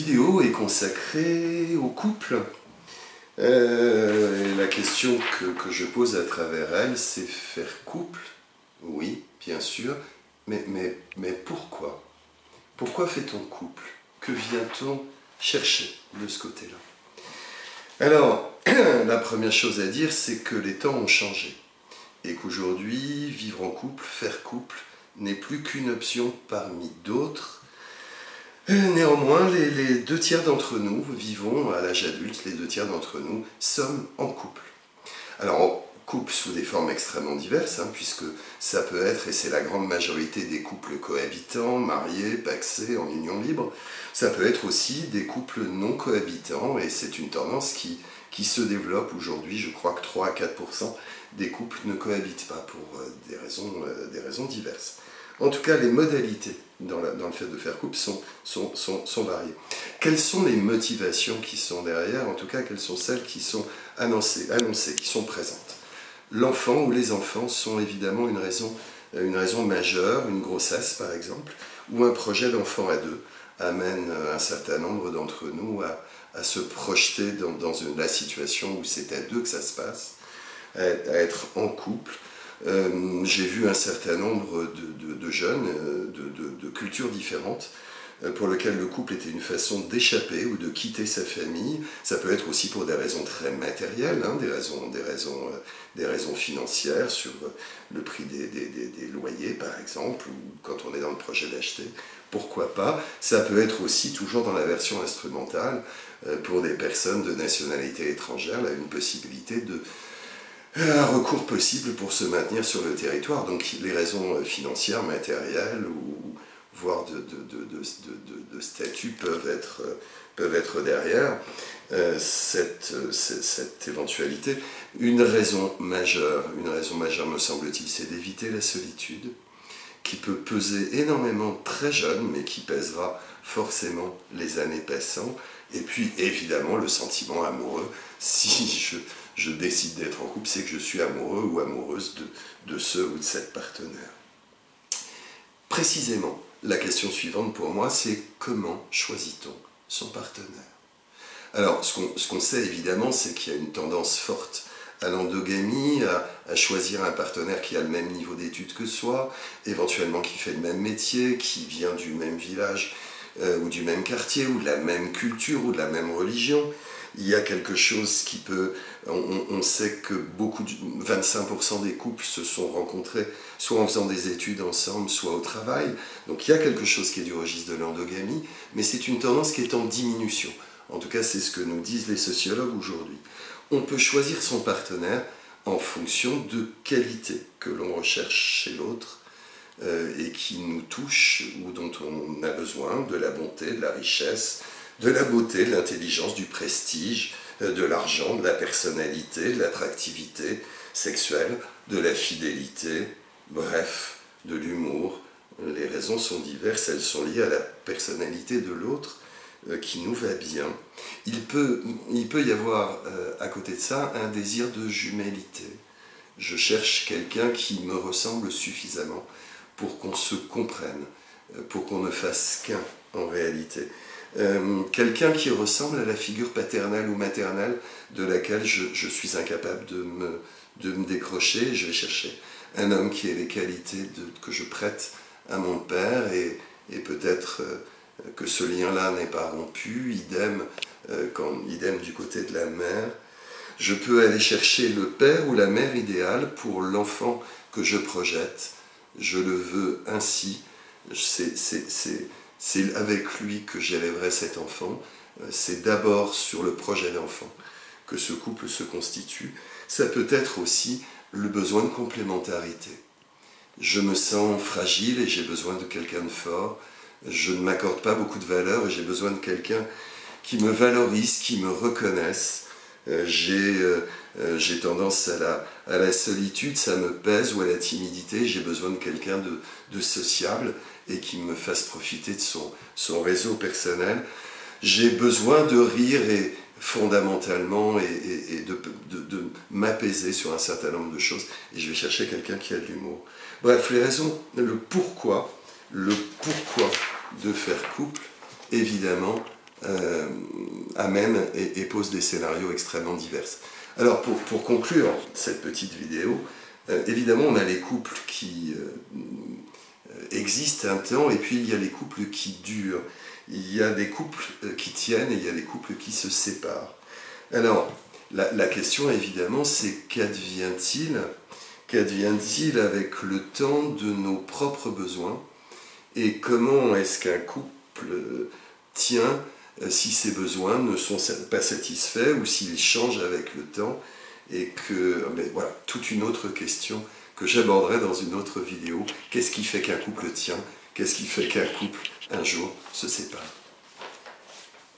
vidéo est consacrée au couple. La question que je pose à travers elle, c'est faire couple. Oui, bien sûr, mais pourquoi? Pourquoi fait-on couple? Que vient-on chercher de ce côté-là? Alors, la première chose à dire, c'est que les temps ont changé. Et qu'aujourd'hui, vivre en couple, faire couple, n'est plus qu'une option parmi d'autres. Néanmoins, les 2 tiers d'entre nous vivons à l'âge adulte, les 2 tiers d'entre nous sommes en couple. Alors, en couple sous des formes extrêmement diverses, puisque ça peut être, et c'est la grande majorité des couples cohabitants, mariés, pacsés, en union libre, ça peut être aussi des couples non cohabitants, et c'est une tendance qui se développe aujourd'hui. Je crois que 3 à 4% des couples ne cohabitent pas pour des raisons diverses. En tout cas, les modalités dans le fait de faire couple sont variées. Quelles sont les motivations qui sont derrière? En tout cas, quelles sont celles qui sont annoncées, qui sont présentes? L'enfant ou les enfants sont évidemment une raison majeure, une grossesse par exemple, ou un projet d'enfant à deux amène un certain nombre d'entre nous à se projeter dans la situation où c'est à deux que ça se passe, à être en couple. J'ai vu un certain nombre de jeunes de cultures différentes pour lesquels le couple était une façon d'échapper ou de quitter sa famille. Ça peut être aussi pour des raisons très matérielles, des raisons financières sur le prix des loyers par exemple, ou quand on est dans le projet d'acheter, pourquoi pas. Ça peut être aussi, toujours dans la version instrumentale, pour des personnes de nationalité étrangère, là, une possibilité un recours possible pour se maintenir sur le territoire. Donc les raisons financières, matérielles ou voire de statut peuvent être derrière cette éventualité. Une raison majeure me semble-t-il, c'est d'éviter la solitude, qui peut peser énormément très jeune, mais qui pèsera forcément les années passant. Et puis évidemment le sentiment amoureux. Si je décide d'être en couple, c'est que je suis amoureux ou amoureuse de ce ou de cette partenaire. Précisément, la question suivante pour moi, c'est comment choisit-on son partenaire? Alors, ce qu'on sait évidemment, c'est qu'il y a une tendance forte à l'endogamie, à choisir un partenaire qui a le même niveau d'études que soi, éventuellement qui fait le même métier, qui vient du même village ou du même quartier, ou de la même culture, ou de la même religion. Il y a quelque chose qui peut... On sait que 25% des couples se sont rencontrés soit en faisant des études ensemble, soit au travail. Donc il y a quelque chose qui est du registre de l'endogamie, mais c'est une tendance qui est en diminution. En tout cas, c'est ce que nous disent les sociologues aujourd'hui. On peut choisir son partenaire en fonction de qualités que l'on recherche chez l'autre et qui nous touchent ou dont on a besoin, de la bonté, de la richesse, de la beauté, de l'intelligence, du prestige, de l'argent, de la personnalité, de l'attractivité sexuelle, de la fidélité, bref, de l'humour. Les raisons sont diverses, elles sont liées à la personnalité de l'autre qui nous va bien. Il peut y avoir à côté de ça un désir de jumélité. Je cherche quelqu'un qui me ressemble suffisamment pour qu'on se comprenne, pour qu'on ne fasse qu'un en réalité. Quelqu'un qui ressemble à la figure paternelle ou maternelle de laquelle je suis incapable de me décrocher. Je vais chercher un homme qui ait les qualités que je prête à mon père et peut-être que ce lien-là n'est pas rompu, idem du côté de la mère. Je peux aller chercher le père ou la mère idéale pour l'enfant que je projette. Je le veux ainsi. C'est avec lui que j'élèverai cet enfant. C'est d'abord sur le projet d'enfant que ce couple se constitue. Ça peut être aussi le besoin de complémentarité. Je me sens fragile et j'ai besoin de quelqu'un de fort. Je ne m'accorde pas beaucoup de valeur et j'ai besoin de quelqu'un qui me valorise, qui me reconnaisse. J'ai tendance à la solitude, ça me pèse, ou à la timidité. J'ai besoin de quelqu'un de sociable et qui me fasse profiter de son réseau personnel. J'ai besoin de rire et fondamentalement et de m'apaiser sur un certain nombre de choses. Et je vais chercher quelqu'un qui a de l'humour. Bref, les raisons, le pourquoi de faire couple, évidemment, amène et pose des scénarios extrêmement divers. Alors pour conclure cette petite vidéo, évidemment on a les couples qui existent un temps et puis il y a les couples qui durent. Il y a des couples qui tiennent et il y a des couples qui se séparent. Alors la question évidemment c'est qu'advient-il? Qu'advient-il avec le temps de nos propres besoins? Et comment est-ce qu'un couple tient si ses besoins ne sont pas satisfaits ou s'ils changent avec le temps? Et que, mais voilà, toute une autre question que j'aborderai dans une autre vidéo. Qu'est-ce qui fait qu'un couple tient? Qu'est-ce qui fait qu'un couple, un jour, se sépare?